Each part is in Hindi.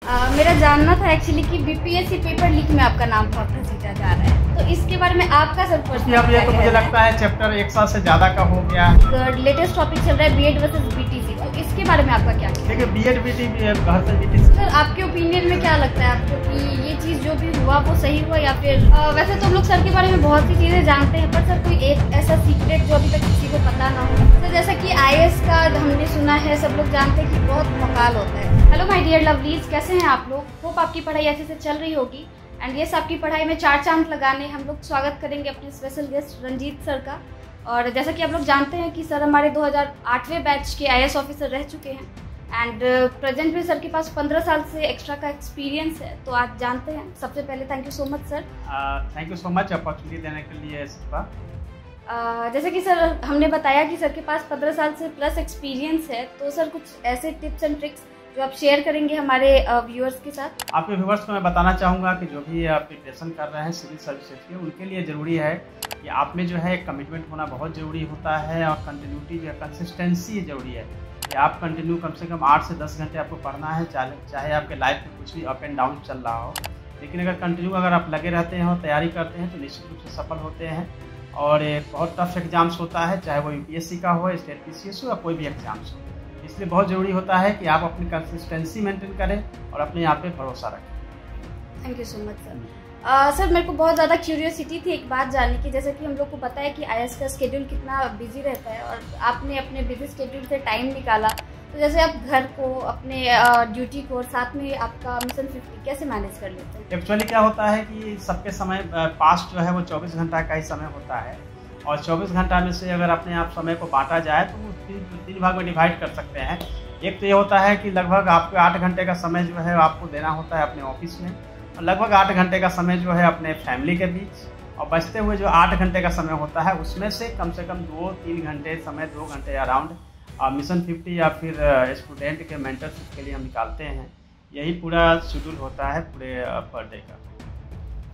मेरा जानना था एक्चुअली कि बीपीएससी पेपर लीक में आपका नाम बहुत घसीटा जा रहा है, तो इसके बारे में आपका सर अब ये तो मुझे लगता है चैप्टर 1 साल से ज़्यादा का हो गया है। लेटेस्ट टॉपिक चल रहा है बीएड वर्सेस बीटीसी, तो इसके बारे में आपका क्या कहना है? देखिए बीएड बीटीसी सर आपके ओपिनियन में क्या लगता है आपको कि ये चीज़ जो भी हुआ वो सही हुआ या फिर वैसे तो हम लोग सर के बारे में बहुत सी चीज़ें जानते हैं, पर सर कोई एक ऐसा सीक्रेट जो अभी तक किसी को पता ना हो? सर जैसा कि आईएएस का हमने सुना है, सब लोग जानते हैं कि बहुत भौकाल होता है। हेलो माय डियर लवलीज, कैसे हैं आप लोग? होप आपकी पढ़ाई अच्छे से चल रही होगी। एंड यस, आपकी पढ़ाई में 4 चांद लगाने हम लोग स्वागत करेंगे अपने स्पेशल गेस्ट रंजीत सर का। और जैसा कि आप लोग जानते हैं कि सर हमारे 2008वें बैच के आईएएस ऑफिसर रह चुके हैं एंड प्रेजेंट में सर के पास 15 साल से एक्स्ट्रा का एक्सपीरियंस है। तो आज जानते हैं, सबसे पहले thank you so much sir. Thank you so much opportunity देने के लिए शिल्पा। जैसे कि सर हमने बताया कि सर के पास 15 साल से प्लस एक्सपीरियंस है, तो सर कुछ ऐसे टिप्स एंड ट्रिक्स जो आप शेयर करेंगे हमारे व्यूअर्स के साथ? आपके व्यूअर्स को मैं बताना चाहूँगा कि जो भी प्रिपरेशन कर रहे हैं सिविल सर्विसेज के, उनके लिए ज़रूरी है कि आप में जो है एक कमिटमेंट होना बहुत ज़रूरी होता है और कंटिन्यूटी जो है, कंसिस्टेंसी ज़रूरी है कि आप कंटिन्यू कम से कम 8 से 10 घंटे आपको पढ़ना है, चाहे आपके लाइफ में कुछ भी अप एंड डाउन चल रहा हो। लेकिन अगर कंटिन्यू अगर आप लगे रहते हैं और तैयारी करते हैं तो निश्चित रूप से सफल होते हैं। और एक बहुत टफ एग्जाम्स होता है, चाहे वो यूपीएससी का हो, स्टेट पीसीएस हो या कोई भी एग्जाम्स हो। इसलिए बहुत ज़रूरी होता है कि आप अपनी कंसिस्टेंसी मेंटेन करें और अपने आप पे भरोसा रखें। Thank you so much sir. Sir मेरे को बहुत ज़्यादा क्यूरियोसिटी थी एक बात जानने की, जैसे कि हम लोग को पता है कि आईएएस का स्केड्यूल कितना बिजी रहता है और आपने अपने बिजी स्केड्यूल से टाइम निकाला, तो जैसे आप घर को, अपने ड्यूटी को और साथ में आपका मिशन 50 कैसे मैनेज कर लेते हैं? एक्चुअली क्या होता है कि सबके समय पास्ट जो है वो 24 घंटा का ही समय होता है और 24 घंटा में से अगर अपने आप समय को बांटा जाए तो वो 3 भाग में डिवाइड कर सकते हैं। एक तो ये होता है कि लगभग आपको 8 घंटे का समय जो है आपको देना होता है अपने ऑफिस में और लगभग 8 घंटे का समय जो है अपने फैमिली के बीच, और बचते हुए जो 8 घंटे का समय होता है उसमें से कम 2-3 घंटे समय, 2 घंटे अराउंड मिशन 50 या फिर स्टूडेंट के मेंटरशिप के लिए हम निकालते हैं। यही पूरा शेड्यूल होता है पूरे पर डे का।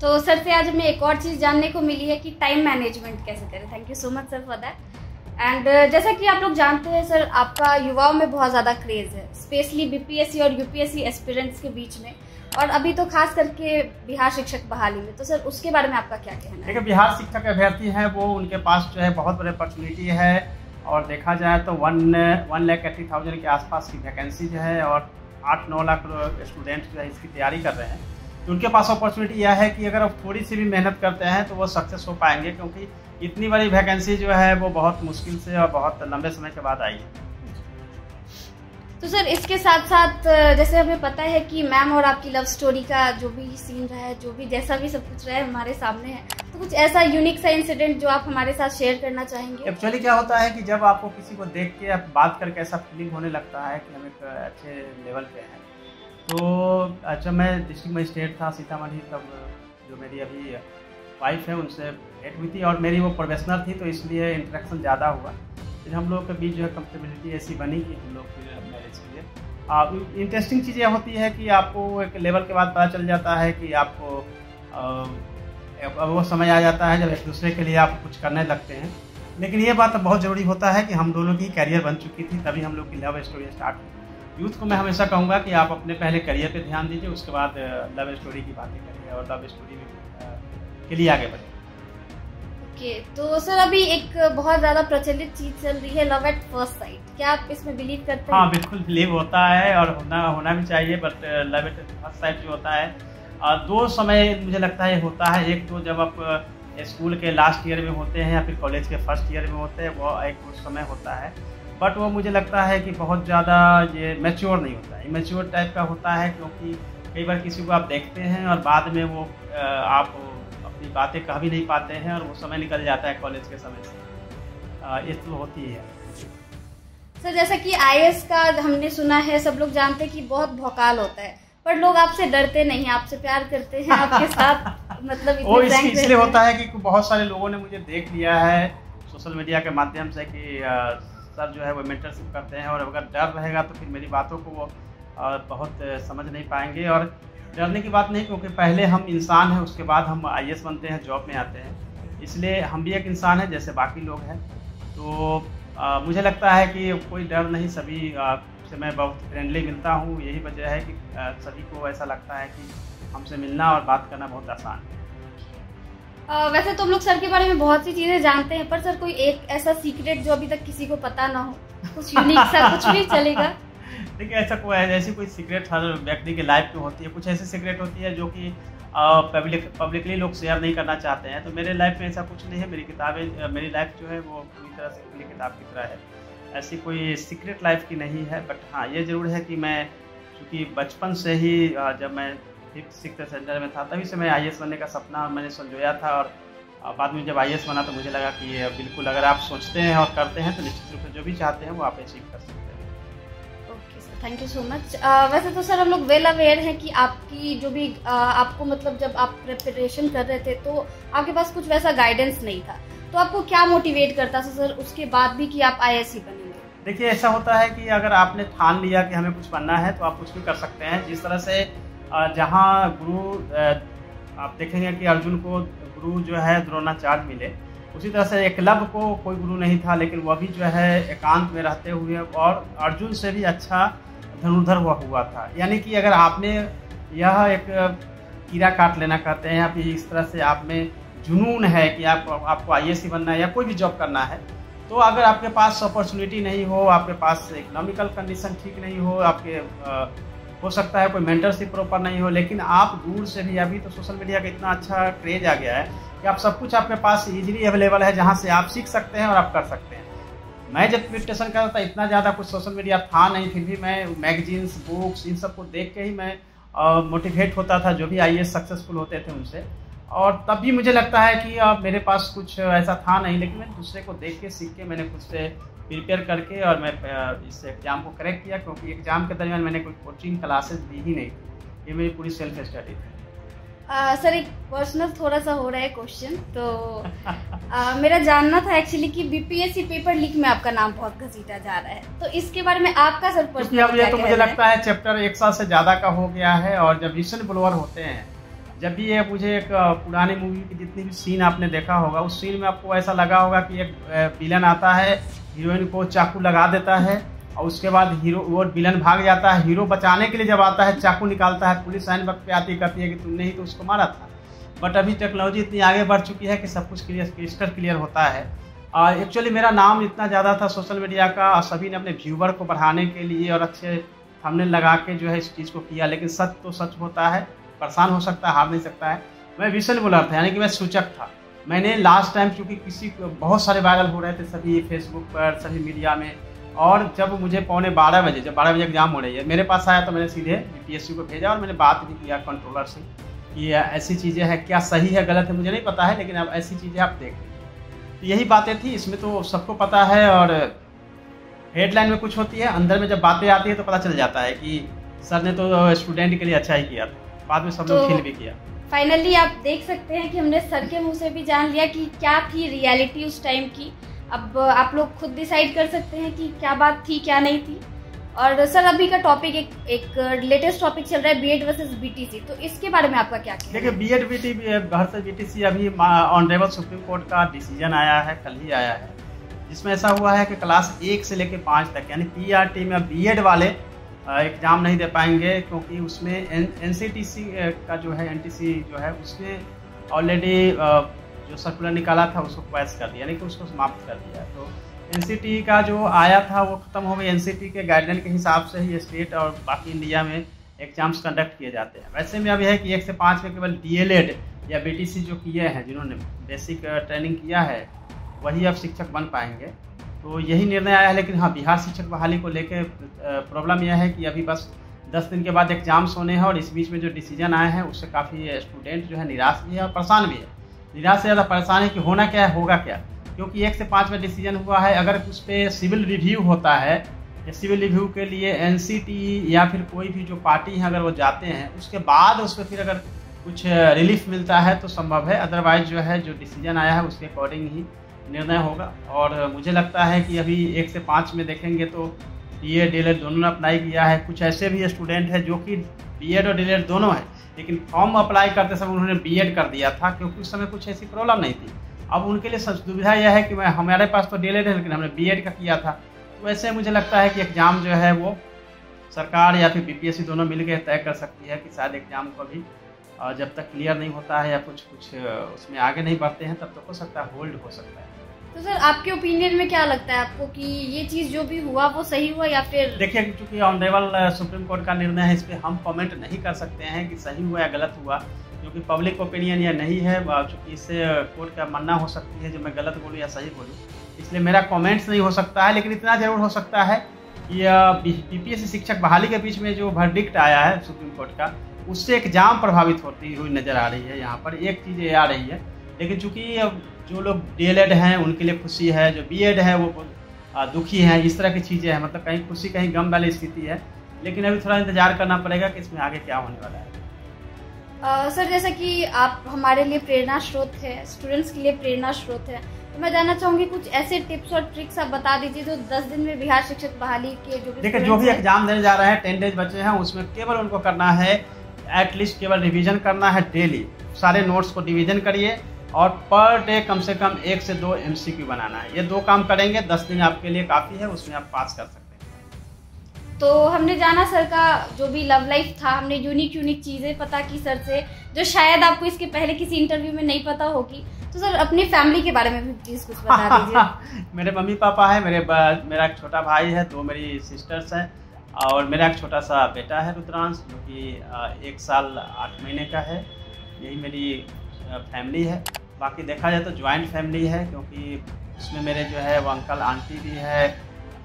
तो सर से आज हमें एक और चीज़ जानने को मिली है कि टाइम मैनेजमेंट कैसे करें। Thank you so much sir for that. And जैसा कि आप लोग जानते हैं सर, आपका युवाओं में बहुत ज़्यादा क्रेज़ है, स्पेशली बीपीएससी और यूपीएससी एस्पिरेंट्स के बीच में, और अभी तो खास करके बिहार शिक्षक बहाली में। तो सर उसके बारे में आपका क्या कहना है? देखिए बिहार शिक्षक अभ्यर्थी हैं वो, उनके पास जो है बहुत बड़ी अपॉर्चुनिटी है और देखा जाए तो 1,80,000 के आसपास की वैकेंसी जो है और 8-9 लाख स्टूडेंट्स जो है इसकी तैयारी कर रहे हैं। तो उनके पास अपॉर्चुनिटी यह है कि अगर आप थोड़ी सी भी मेहनत करते हैं तो वो सक्सेस हो पाएंगे, क्योंकि इतनी बड़ी वैकेंसी जो है वो बहुत मुश्किल से और बहुत लंबे समय के बाद आई है। तो सर इसके साथ साथ जैसे हमें पता है कि मैम और आपकी लव स्टोरी का जो भी सीन रहा है, जो भी जैसा भी सब कुछ रहा है हमारे सामने है, तो कुछ ऐसा यूनिक सा इंसिडेंट जो आप हमारे साथ शेयर करना चाहेंगे? एक्चुअली क्या होता है कि जब आपको किसी को देख के आप बात करके ऐसा फीलिंग होने लगता है कि हम एक अच्छे लेवल पे हैं। तो जब मैं डिस्ट्रिक्ट मजिस्ट्रेट था सीतामढ़ी, तब जो मेरी अभी वाइफ है उनसे भेंट हुई थी और मेरी वो प्रोफेशनल थी, तो इसलिए इंटरेक्शन ज़्यादा हुआ। फिर हम लोग के बीच जो है कंफर्टेबिलिटी ऐसी बनी कि हम लोग फिर मैरिज किए। इंटरेस्टिंग चीज़ें होती है कि आपको एक लेवल के बाद पता चल जाता है कि आपको अब वो समय आ जाता है जब एक दूसरे के लिए आप कुछ करने लगते हैं। लेकिन ये बात बहुत ज़रूरी होता है कि हम दोनों की कैरियर बन चुकी थी, तभी हम लोग की लव स्टोरी स्टार्ट हुई। यूथ को मैं हमेशा कहूँगा कि आप अपने पहले करियर पे ध्यान दीजिए, उसके बाद लव स्टोरी की बातें करिए और लव स्टोरी के लिए आगे बढ़िए। ओके, तो सर अभी एक बहुत ज़्यादा प्रचलित चीज़ चल रही है लव एट फर्स्ट साइट, क्या आप इसमें बिलीव करते हैं? हाँ बिल्कुल बिलीव होता है और होना भी चाहिए, but love at first sight जो होता है 2 समय मुझे लगता है होता है। एक तो जब आप स्कूल के लास्ट ईयर में होते हैं या फिर कॉलेज के फर्स्ट ईयर में होते हैं, वो एक समय होता है, बट वो मुझे लगता है कि बहुत ज़्यादा ये मैच्योर नहीं होता है, इमेच्योर टाइप का होता है। क्योंकि कई बार किसी को आप देखते हैं और बाद में वो आप अपनी बातें कह भी नहीं पाते हैं और वो समय निकल जाता है कॉलेज के समय से, ये तो होती है। सर जैसा कि आईएएस का हमने सुना है, सब लोग जानते हैं कि बहुत भौकाल होता है, पर लोग आपसे डरते नहीं, आपसे प्यार करते हैं, आपके साथ मतलब वो इसलिए होता है कि बहुत सारे लोगों ने मुझे देख लिया है सोशल मीडिया के माध्यम से कि सर जो है वो मेंटरशिप करते हैं, और अगर डर रहेगा तो फिर मेरी बातों को वो बहुत समझ नहीं पाएंगे। और डरने की बात नहीं, क्योंकि पहले हम इंसान हैं, उसके बाद हम आईएएस बनते हैं, जॉब में आते हैं, इसलिए हम भी एक इंसान हैं जैसे बाकी लोग हैं। तो मुझे लगता है कि कोई डर नहीं, सभी जिससे मैं बहुत फ्रेंडली मिलता हूँ। यही वजह है कि सभी को ऐसा लगता है कि हमसे मिलना और बात करना बहुत आसान है। वैसे तो हम लोग सर के बारे में बहुत सी चीज़ें जानते हैं, पर सर कोई एक ऐसा सीक्रेट जो अभी तक किसी को पता ना हो, कुछ यूनिक सा कुछ भी चलेगा। देखिए ऐसी कोई सीक्रेट हर व्यक्ति के लाइफ में होती है। कुछ ऐसी सीक्रेट होती है जो कि पब्लिकली लोग शेयर नहीं करना चाहते हैं। तो मेरे लाइफ में ऐसा कुछ नहीं है। मेरी लाइफ जो है वो पूरी तरह से खुली किताब की तरह है। ऐसी कोई सीक्रेट लाइफ की नहीं है। बट हाँ, ये ज़रूर है कि मैं चूँकि बचपन से ही जब मैं 5th-6th स्टैंडर्ड में था तभी से मैं IAS बनने का सपना मैंने संजोया था। और बाद में जब IAS बना तो मुझे लगा कि ये बिल्कुल अगर आप सोचते हैं और करते हैं तो निश्चित रूप से जो भी चाहते हैं वो आप अचीव कर सकते हैं। Okay sir, thank you so much. वैसे तो सर हम लोग वेल अवेयर हैं कि आपकी जो भी आपको मतलब जब आप प्रिपरेशन कर रहे थे तो आपके पास कुछ वैसा गाइडेंस नहीं था, तो आपको क्या मोटिवेट करता था सर उसके बाद भी कि आप IAS ही बनेंगे? देखिए ऐसा होता है कि अगर आपने ठान लिया कि हमें कुछ बनना है तो आप कुछ भी कर सकते हैं। जिस तरह से जहाँ गुरु आप देखेंगे कि अर्जुन को गुरु जो है द्रोणाचार्य मिले, उसी तरह से एकलव्य को कोई गुरु नहीं था, लेकिन वह भी जो है एकांत में रहते हुए और अर्जुन से भी अच्छा धनुर्धर हुआ था। यानी कि अगर आपने यह एक कीड़ा काट लेना कहते हैं या फिर इस तरह से आप में जुनून है कि आपको IAS बनना है या कोई भी जॉब करना है, तो अगर आपके पास अपॉर्चुनिटी नहीं हो, आपके पास इकोनॉमिकल कंडीशन ठीक नहीं हो, आपके हो सकता है कोई मेंटरशिप प्रॉपर नहीं हो, लेकिन आप दूर से भी, अभी तो सोशल मीडिया का इतना अच्छा क्रेज आ गया है कि आप सब कुछ आपके पास इजीली अवेलेबल है, जहाँ से आप सीख सकते हैं और आप कर सकते हैं। मैं जब प्रिपरेशन कर रहा था इतना ज़्यादा कुछ सोशल मीडिया था नहीं, फिर भी मैं मैगजीन्स, बुक्स इन सब को देख के ही मैं मोटिवेट होता था जो भी IAS सक्सेसफुल होते थे उनसे। और तब भी मुझे लगता है कि मेरे पास कुछ ऐसा था नहीं, लेकिन मैं दूसरे को देख के सीख के मैंने खुद से प्रिपेयर करके और मैं इस एग्ज़ाम को क्रैक किया। क्योंकि एग्ज़ाम के दरमियान मैंने कोई कोचिंग क्लासेस ली ही नहीं थी, ये मेरी पूरी सेल्फ स्टडी थी। सर एक पर्सनल थोड़ा सा हो रहा है क्वेश्चन, तो मेरा जानना था एक्चुअली कि BPSC पेपर लीक में आपका नाम बहुत घसीटा जा रहा है, तो इसके बारे में आपका सर पर्सनल अब ये तो मुझे लगता है चैप्टर 1 साल से ज़्यादा का हो गया है। और जब विजन ब्लोअर होते हैं, जब भी ये मुझे एक पुरानी मूवी की जितनी भी सीन आपने देखा होगा, उस सीन में आपको ऐसा लगा होगा कि एक विलन आता है, हीरोइन को चाकू लगा देता है और उसके बाद वो विलन भाग जाता है। हीरो बचाने के लिए जब आता है, चाकू निकालता है, पुलिस आइन वक्त पे आती कहती है कि तुमने ही तो उसको मारा था। बट अभी टेक्नोलॉजी इतनी आगे बढ़ चुकी है कि सब कुछ क्रिस्टल क्लियर होता है। एक्चुअली मेरा नाम इतना ज़्यादा था सोशल मीडिया का, और सभी ने अपने व्यूवर को बढ़ाने के लिए और अच्छे थंबनेल लगा के जो है इस चीज़ को किया, लेकिन सच तो सच होता है, परेशान हो सकता है, हार नहीं सकता है। मैं विजन ब्लोअर था, यानी कि मैं सूचक था। मैंने लास्ट टाइम चूँकि बहुत सारे वायरल हो रहे थे सभी फेसबुक पर, सभी मीडिया में, और जब मुझे पौने 12 बजे, जब 12 बजे एग्जाम हो रही है, मेरे पास आया तो मैंने सीधे BPSC को भेजा और मैंने बात भी किया कंट्रोलर से कि ऐसी चीज़ें हैं, क्या सही है गलत है मुझे नहीं पता है, लेकिन अब ऐसी चीज़ें आप देख लें। तो यही बातें थी, इसमें तो सबको पता है। और हेडलाइन में कुछ होती है, अंदर में जब बातें आती है तो पता चल जाता है कि सर ने तो स्टूडेंट के लिए अच्छा ही किया था, बाद में सब लोग फील भी किया। फाइनली आप देख सकते हैं कि हमने सर के मुंह से भी जान लिया कि क्या थी रियलिटी उस टाइम की। अब आप लोग खुद डिसाइड कर सकते हैं कि क्या बात थी क्या नहीं थी। और सर अभी का टॉपिक एक लेटेस्ट टॉपिक चल रहा है B.Ed वर्सेस BTC, तो इसके बारे में आपका क्या कहना है? देखिए B.Ed वर्सेस BTC अभी ऑनरेबल सुप्रीम कोर्ट का डिसीजन आया है, कल ही आया है, जिसमें ऐसा हुआ है कि क्लास 1 से लेकर 5 तक यानी PRT में B.Ed वाले एग्ज़ाम नहीं दे पाएंगे, क्योंकि उसमें NCTC का जो है NTC जो है उसने ऑलरेडी जो सर्कुलर निकाला था उसको क्वैश कर दिया, यानी कि उसको समाप्त कर दिया। तो NCT का जो आया था वो ख़त्म हो गई। NCT के गाइडलाइन के हिसाब से ही स्टेट और बाकी इंडिया में एग्जाम्स कंडक्ट किए जाते हैं। वैसे में अभी है कि 1 से 5 में केवल DLED या BTC जो किए हैं, जिन्होंने बेसिक ट्रेनिंग किया है, वही अब शिक्षक बन पाएंगे। तो यही निर्णय आया है। लेकिन हाँ, बिहार शिक्षक बहाली को लेकर प्रॉब्लम यह है कि अभी बस 10 दिन के बाद एग्जाम्स होने हैं, और इस बीच में जो डिसीजन आए हैं उससे काफ़ी स्टूडेंट जो है निराश भी है और परेशान भी है। निराश से ज़्यादा परेशान है कि होना क्या है, होगा क्या, क्योंकि 1 से 5 में डिसीजन हुआ है। अगर उस पर सिविल रिव्यू होता है, या सिविल रिव्यू के लिए NCT या फिर कोई भी जो पार्टी है अगर वो जाते हैं, उसके बाद उस पर फिर अगर कुछ रिलीफ मिलता है तो संभव है। अदरवाइज जो है जो डिसीजन आया है उसके अकॉर्डिंग ही निर्णय होगा। और मुझे लगता है कि अभी 1 से 5 में देखेंगे तो B.Ed DLED दोनों ने अप्लाई किया है। कुछ ऐसे भी स्टूडेंट हैं जो कि B.Ed और DLED दोनों हैं, लेकिन फॉर्म अप्लाई करते समय उन्होंने B.Ed कर दिया था, क्योंकि उस समय कुछ ऐसी प्रॉब्लम नहीं थी। अब उनके लिए दुविधा यह है कि हमारे पास तो DLED है लेकिन हमने B.Ed का किया था। तो वैसे मुझे लगता है कि एग्ज़ाम जो है वो सरकार या फिर बीपीएससी दोनों मिलकर तय कर सकती है कि शायद एग्जाम को भी जब तक क्लियर नहीं होता है या कुछ उसमें आगे नहीं बढ़ते हैं तब तक हो सकता है होल्ड हो सकता है। तो सर आपके ओपिनियन में क्या लगता है आपको कि ये चीज़ जो भी हुआ वो सही हुआ या फिर? देखिए, क्योंकि ऑनरेबल सुप्रीम कोर्ट का निर्णय है, इस पर हम कमेंट नहीं कर सकते हैं कि सही हुआ या गलत हुआ, क्योंकि पब्लिक ओपिनियन यह नहीं है। चूँकि इससे कोर्ट का मानना हो सकती है जो मैं गलत बोलूँ या सही बोलूँ, इसलिए मेरा कमेंट्स नहीं हो सकता है। लेकिन इतना जरूर हो सकता है कि बीपीएससी शिक्षक बहाली के बीच में जो वर्डिक्ट आया है सुप्रीम कोर्ट का, उससे एग्जाम प्रभावित होती हुई नज़र आ रही है। यहाँ पर एक चीज़ ये आ रही है, लेकिन चूँकि जो लोग डीएलएड हैं उनके लिए खुशी है, जो बीएड है वो दुखी हैं, इस तरह की चीज़ें हैं। मतलब कहीं खुशी कहीं गम वाली स्थिति है, लेकिन अभी थोड़ा इंतजार करना पड़ेगा कि इसमें आगे क्या होने वाला है। सर जैसा कि आप हमारे लिए प्रेरणा स्रोत है, स्टूडेंट्स के लिए प्रेरणा स्रोत है, तो मैं जानना चाहूँगी कुछ ऐसे टिप्स और ट्रिक्स आप बता दीजिए जो 10 दिन में बिहार शिक्षक बहाली के जो भी एग्जाम देने जा रहे हैं, 10 डेज बचे हैं, उसमें केवल उनको करना है एटलीस्ट केवल रिवीजन करना है डेली। सारे नोट्स को रिवीजन करिए और पर डे कम से कम 1 से 2 MCQ बनाना है। ये 2 काम करेंगे, 10 दिन आपके लिए काफ़ी है, उसमें आप पास कर सकते हैं। तो हमने जाना सर का जो भी लव लाइफ था, हमने यूनिक चीज़ें पता की सर से, जो शायद आपको इसके पहले किसी इंटरव्यू में नहीं पता होगी। तो सर अपनी फैमिली के बारे में भी प्लीज़ कुछ बता दीजिए। मेरे मम्मी पापा है, मेरा एक छोटा भाई है, 2 मेरी सिस्टर्स हैं और मेरा एक छोटा सा बेटा है रुद्रांश, जो कि 1 साल 8 महीने का है। यही मेरी फैमिली है। बाकी देखा जाए तो जॉइंट फैमिली है, क्योंकि उसमें मेरे जो है वो अंकल आंटी भी है,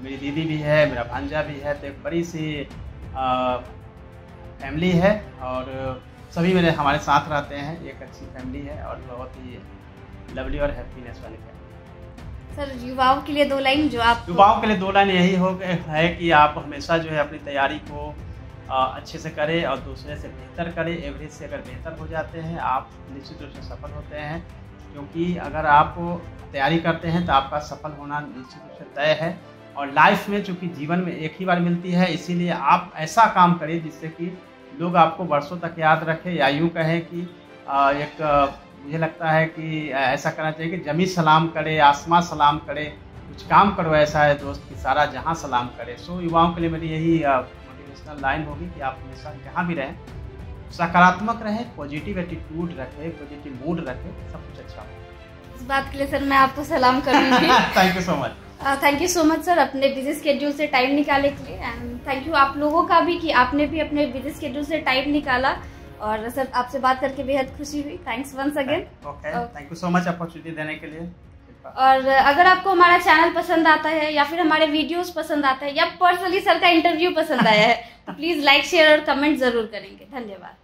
मेरी दीदी भी है, मेरा भांजा भी है। तो एक बड़ी सी फैमिली है और सभी मेरे हमारे साथ रहते हैं। एक अच्छी फैमिली है और बहुत ही लवली और हैप्पीनेस वाली फैमिली। सर युवाओं के लिए 2 लाइन जो आप युवाओं के लिए 2 लाइन यही है कि आप हमेशा जो है अपनी तैयारी को अच्छे से करें और दूसरे से बेहतर करें। एवरेज से अगर बेहतर हो जाते हैं आप निश्चित रूप से सफल होते हैं, क्योंकि अगर आप तैयारी करते हैं तो आपका सफल होना निश्चित रूप से तय है। और लाइफ में चूँकि जीवन में एक ही बार मिलती है, इसीलिए आप ऐसा काम करिए जिससे कि लोग आपको वर्षों तक याद रखें, या यूँ कहें कि मुझे लगता है कि ऐसा करना चाहिए कि ज़मीन सलाम करे, आसमां सलाम करे, कुछ काम करो ऐसा है दोस्त कि सारा जहां सलाम करे। सो युवाओं के लिए मेरी यही मोटिवेशनल लाइन होगी कि आप हमेशा जहाँ भी रहें सकारात्मक रहें, पॉजिटिव एटीट्यूड रखें, पॉजिटिव मूड रखें, सब कुछ अच्छा हो। इस बात के लिए सर मैं आपको सलाम करूँगी। Thank you so much. Thank you so much sir अपने बिजी स्केड्यूल से टाइम निकालने के लिए, एंड थैंक यू आप लोगों का भी कि आपने भी अपने बिजी स्केड्यूल से टाइम निकाला। और सर आपसे बात करके बेहद खुशी हुई। Thanks once again. Okay, thank you so much opportunity देने के लिए। और अगर आपको हमारा चैनल पसंद आता है या फिर हमारे वीडियोस पसंद आता है या पर्सनली सर का इंटरव्यू पसंद आया है तो प्लीज़ लाइक शेयर और कमेंट ज़रूर करेंगे। धन्यवाद।